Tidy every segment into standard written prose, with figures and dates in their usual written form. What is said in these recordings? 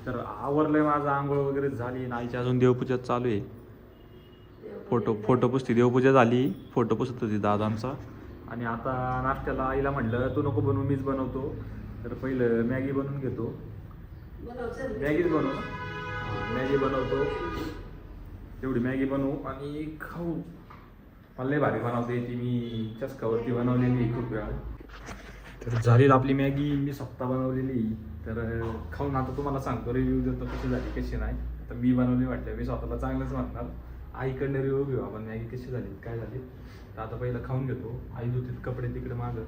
तर आवरलंय माझं, आंघोळ वगैरे झाली, आईची अजून देवपूजा चालू आहे. फोटो पुसती, देवपूजा झाली, फोटो पुसत होती दादांचा. आणि आता नाश्त्याला आईला म्हटलं तू नको बनवू, मीच बनवतो. तर पहिलं मॅगी बनवून घेतो. मॅगीच बनव, मॅगी बनवतो. तेवढी मॅगी बनवू आणि खाऊ. मला लय भारी बनवते ती, मी चस्कावरती बनवलेली खूप वेळा. तर झाली आपली मॅगी, मी स्वतः बनवलेली. तर खाऊन आता तुम्हाला सांगतो, रिव्ह्यू देतो कशी झाली कशी नाही. तर मी बनवली म्हटलं मी स्वतःला चांगलंच म्हणणार. आईकडनं रिव्ह्यू घेऊ आपण मॅगी कशी झाली काय झाली. तर आता पहिलं खाऊन घेतो. आई धुतीत कपडे तिकडे मागं,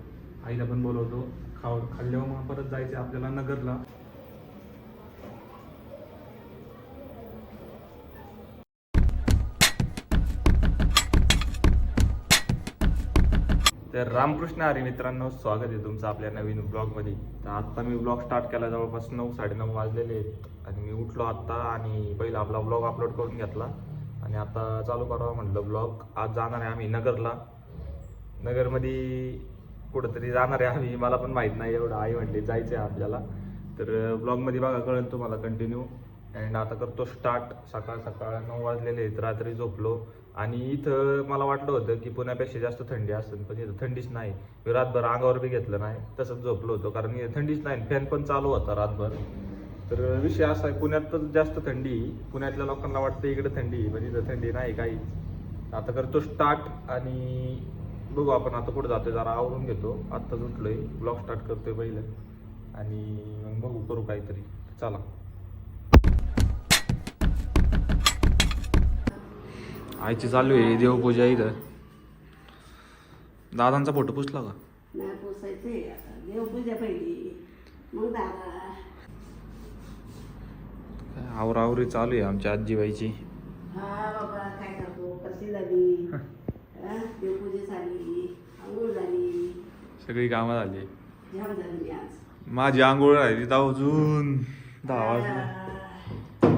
आईला पण बोलवतो. खाल्ल्यावर मग परत जायचं आपल्याला नगरला. तर रामकृष्ण हरी मित्रांनो, स्वागत आहे तुमचं आपल्या नवीन ब्लॉगमध्ये. तर आत्ता मी ब्लॉग स्टार्ट केला जवळपास 9-9:30 वाजलेले आहेत. आणि मी उठलो आत्ता आणि पहिला आपला ब्लॉग अपलोड करून घेतला. आणि आता चालू करावं म्हटलं ब्लॉग. आज जाणार आहे आम्ही नगरला. नगरमध्ये कुठंतरी जाणार आहे आम्ही, मला पण माहीत नाही एवढं. आई म्हटली जायचं आहे आपल्याला. तर ब्लॉगमध्ये बघा, कळेल तुम्हाला कंटिन्यू. अँड आता करतो स्टार्ट. सकाळ 9 वाजलेले आहेत, रात्री झोपलो. आणि इथं मला वाटलं होतं की पुण्यापेक्षा जास्त थंडी असेल, पण इथं थंडीच नाही. मी रातभर अंगावर बी घेतलं नाही, तसंच झोपलो होतो, कारण इथं थंडीच नाही. फॅन पण चालू होता रातभर. तर विषय असा आहे, पुण्यातच जास्त थंडी. पुण्यातल्या लोकांना वाटतं इकडे थंडी, पण इथं थंडी नाही काही. आता करतो स्टार्ट आणि बघू आपण आता कुठं जातोय. जरा आवरून घेतो, आत्ताच उठलोय, ब्लॉग स्टार्ट करतोय पहिलं. आणि मग बघू करू काहीतरी. चला. आईची चालू आहे देवपूजा इथं. दादांचा फोटो पुसला का? नाही पुसायचंय आता, देवपूजा पहिली मग दादा. आवरावरी चालू आहे आमच्या आजीबाईची. हा बाबा काय करतो, कशी झाली देवपूजा झाली, आंघोळ झाली, सगळी कामं झाली. जाम झाली मी आज. माझी आंघोळ राहिली तर अजून 10 वाजले.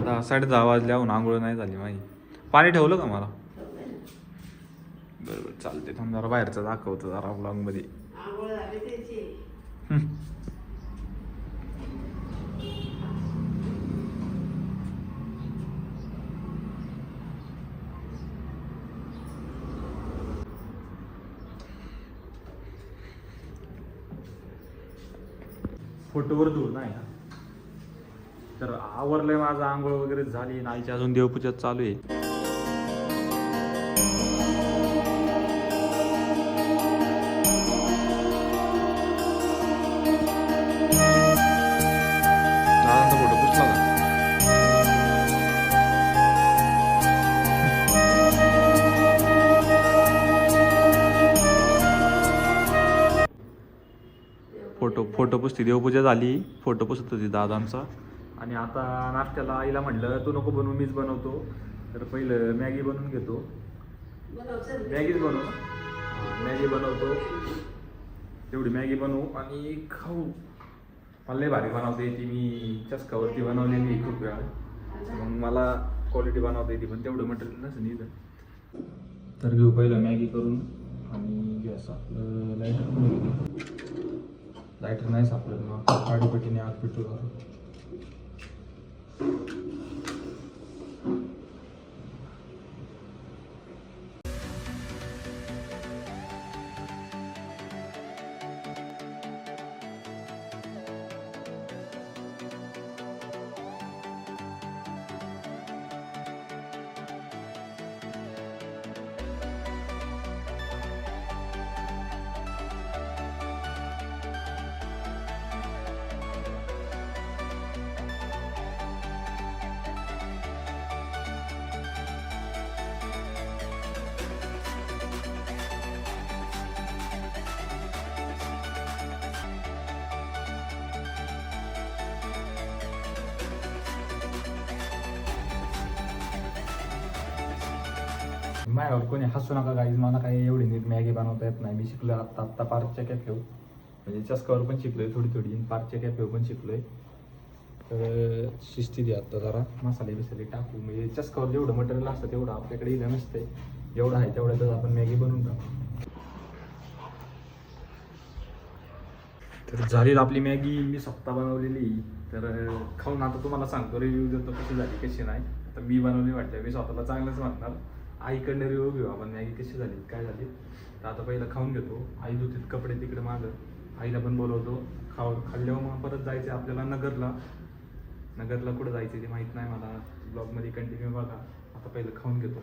10-10:30 वाजल्याहून आंघोळ नाही झाली माझी. पाणी ठेवलं का मला? बरोबर चालते. थांब जरा बाहेरचं दाखवतो जरा ब्लॉगमध्ये. आंघोळ झाली त्याची. फोटोवर दूर नाही ना. तर आवरलंय माझं, आंघोळ वगैरे झाली, आईची अजून देवपूजा चालू आहे. दादांचा फोटो पुसला का? फोटो पुसती, देवपूजा झाली, फोटो पुसत होती दादांचा. आणि आता नाश्त्याला आईला म्हटलं तू नको बनवू, मीच बनवतो. तर पहिलं मॅगी बनवून घेतो. मॅगीच बनव, मॅगी बनवतो. तेवढी मॅगी बनवू आणि खाऊ. मला लय भारी बनवते ती, मी चस्कावरती बनवलेली खूप वेळा. मग मला क्वालिटी बनवता येते, पण तेवढं मटेरियल नसेल इथं. तर घेऊ पहिलं मॅगी करून. आणि गॅस आपलं लायटर नाही सापडलं, मग काडीपट्टीने आग पेटू घालू. माझ्यावर कोणी हसू नका गाईज, मला काही एवढी नीट मॅगी बनवता येत नाही. मी शिकलो आत्ता पार्कच्या कॅफेव, म्हणजे चस्कावर पण शिकलोय थोडी, पार्कच्या कॅफेव पण शिकलोय. तर शिस्ती दे आत्ता जरा मसाले टाकू. म्हणजे चस्कावर जेवढं मटेरियल असतं तेवढं आपल्याकडे इथं नसते. जेवढं आहे तेवढ्यातच आपण मॅगी बनवून टाकू. तर झाली आपली मॅगी मी स्वतः बनवलेली. तर खाऊन आता तुम्हाला सांगतो, रिव्ह्यू देतो कशी झाली कशी नाही. तर मी बनवली वाटतं, मी स्वतःला चांगलंच म्हणणार. आईकडनं रिव्ह्यू घेऊ आपण मॅगी कशी झाली काय झाली. तर आता पहिलं खाऊन घेतो. आई धुतीत कपडे तिकडे मागं, आईला पण बोलवतो. खाल्ल्यावर मग परत जायचं आपल्याला नगरला. नगरला कुठं जायचं ते माहीत नाही मला. ब्लॉगमध्ये कंटिन्यू बघा. आता पहिलं खाऊन घेतो.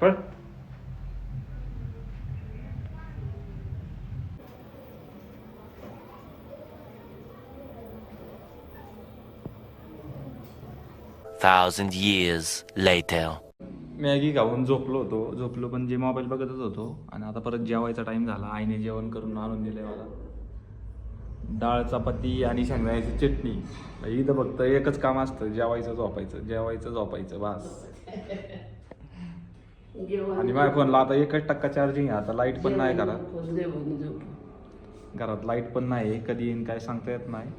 पण thousand years later. मॅगी खाऊन झोपलो पण जे मोबाईल बघतच होतो. आणि आता परत जेवायचा टाइम झाला. आईने जेवण करून आणून दिलंय मला. डाळ चपाती आणि शेंगदाण्याची चटणी. इथं फक्त एकच काम असतं, जेवायचं झोपायचं बस. आणि माझ्या फोनला आता 1% चार्जिंग आहे. आता लाईट पण नाही घरात लाईट पण नाही. कधी येईन काय सांगता येत नाही.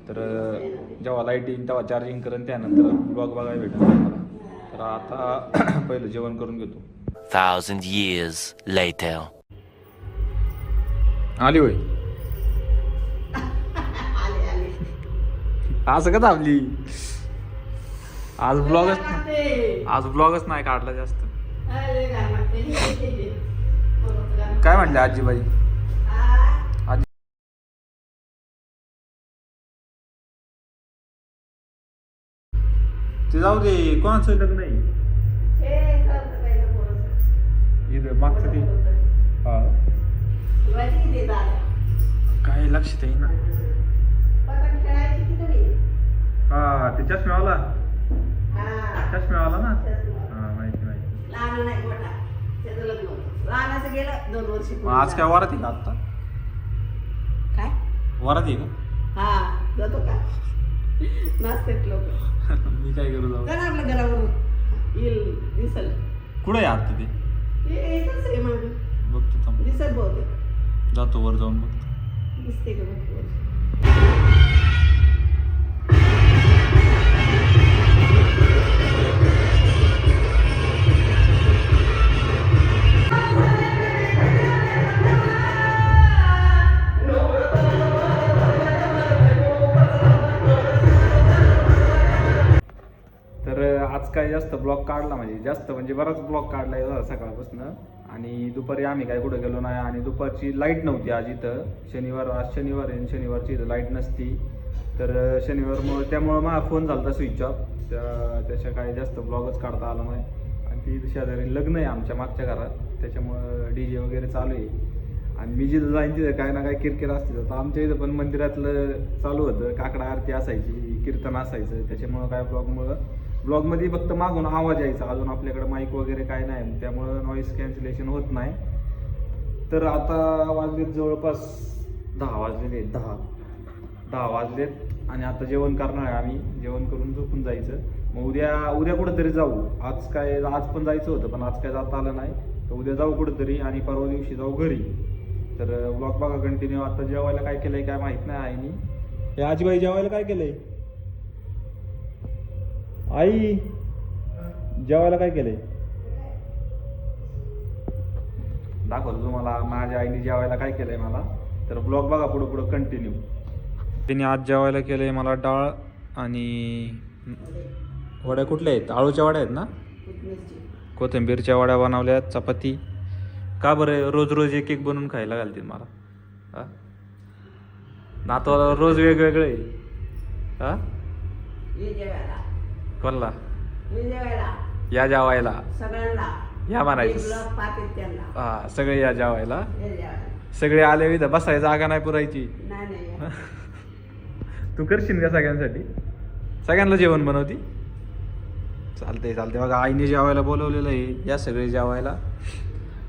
तर जेव्हा लाईट येईन तेव्हा चार्जिंग करेन, त्यानंतर ब्लॉग बघायला भेटेल मला. तर आता पहिलं जेवण करून घेतो. Thousand years later. आली होय. असं का थांबली? आज ब्लॉगच नाही काढला जास्त. काय म्हणले आजीबाई? ते जाऊ दे, कोणाचं लग्न आहे इथं मागचं ते? हा काय लक्षात आहे ना. हा ते चष्म्यावाला ना. हा माहिती. मग आज काय वरात आहे का आत्ता? काय वरात आहे का? हा जातो का नाचतात लोक. मी काय करू जाऊ? आपल्या घरावरून येईल दिसल. कुठं आहे आत्ता ते? येतच आहे मागं. बघतो थांब. दिसत बहुतेक. जातो वर जाऊन बघतो. दिसते का बघ. आज काय जास्त ब्लॉग काढला म्हणजे बराच ब्लॉग काढलाय सकाळपासून. आणि दुपारी आम्ही काय कुठं गेलो नाही. आणि दुपारची लाईट नव्हती आज इथं. आज शनिवार आहे. शनिवारची इथं लाईट नसती. तर शनिवारमुळे त्यामुळं माझा फोन झाला होता स्विच ऑफ. त्याच्या काय जास्त ब्लॉगच काढता आला नाही. आणि ती शेजारी लग्न आहे आमच्या मागच्या घरात, त्याच्यामुळं DJ वगैरे चालू आहे. आणि मी जिथं जाईन तिथं काय ना काय किरकिर असते. तर आमच्या इथं पण मंदिरातलं चालू होतं, काकडा आरती असायची, कीर्तन असायचं. त्याच्यामुळं काय ब्लॉगमध्ये फक्त मागून आवाज यायचा. अजून आपल्याकडे माईक वगैरे काय नाही, त्यामुळं नॉईस कॅन्सलेशन होत नाही. तर आता वाजलेत जवळपास 10 वाजलेत. आणि आता जेवण करणार आहे आम्ही. जेवण करून झोपून जायचं. मग उद्या कुठंतरी जाऊ. आज पण जायचं होतं पण आज काय जाता आलं नाही. तर उद्या जाऊ कुठंतरी आणि परवा दिवशी जाऊ घरी. तर ब्लॉग बघा कंटिन्यू. आता जेवायला काय केलंय काय माहित नाही आईनी. हे आजीबाई जेवायला काय केलंय? आई जेवायला काय केलंय दाखवतो तुम्हाला. माझ्या आईने जेवायला काय केलंय मला. तर ब्लॉग बघा पुढं कंटिन्यू. तिने आज जेवायला केलंय मला डाळ आणि वड्या. कुठल्या आहेत? आळूच्या वड्या आहेत ना? कोथिंबीरच्या वड्या बनवल्यात. चपाती. का बरं रोज एक बनवून खायला घालतील मला? नातवाला रोज वेगवेगळं आहे. हा कोणला? या जेवायला या म्हणायचं. हा सगळे या जेवायला. सगळे आले इथं बसायची जागा नाही पुरायची. तू करशील का सगळ्यांसाठी? सगळ्यांना जेवण बनवती? चालते बघा. आईने जेवायला बोलवलेलं आहे. या सगळे जेवायला.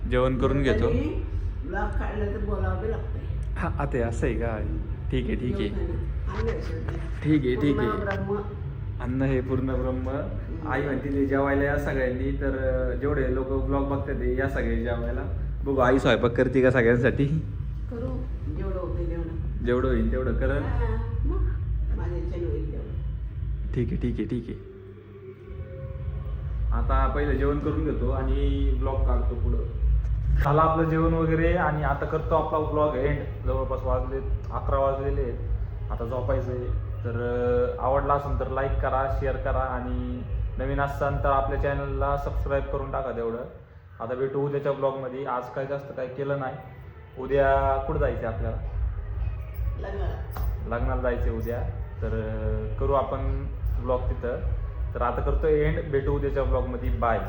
जेवण करून घेतो. हा आता असं आहे का? ठीक आहे. अन्न हे पूर्ण ब्रह्म. आई म्हणते जेवायला या सगळ्यांनी. तर जेवढे लोक ब्लॉग बघतात ते या सगळे जेवायला. बघू आई स्वयंपाक करते का सगळ्यांसाठी? जेवढं होईल तेवढं करन. ठीक आहे. आता पहिलं जेवण करून घेतो आणि ब्लॉग काढतो पुढं. झालं आपलं जेवण वगैरे आणि आता करतो आपला ब्लॉग एंड. जवळपास 11 वाजलेले आहेत. आता झोपायचं आहे. तर आवडला असेल तर लाईक करा, शेअर करा आणि नवीन असाल तर आपल्या चॅनलला सबस्क्राईब करून टाका तेवढं. आता भेटू उद्याच्या ब्लॉगमध्ये. आज काय जास्त काय केलं नाही. उद्या कुठं जायचं आपल्याला? लग्नाला जायचं उद्या. तर करू आपण ब्लॉग तिथं. तर आता करतो एंड. भेटू उद्याच्या ब्लॉगमध्ये. बाय.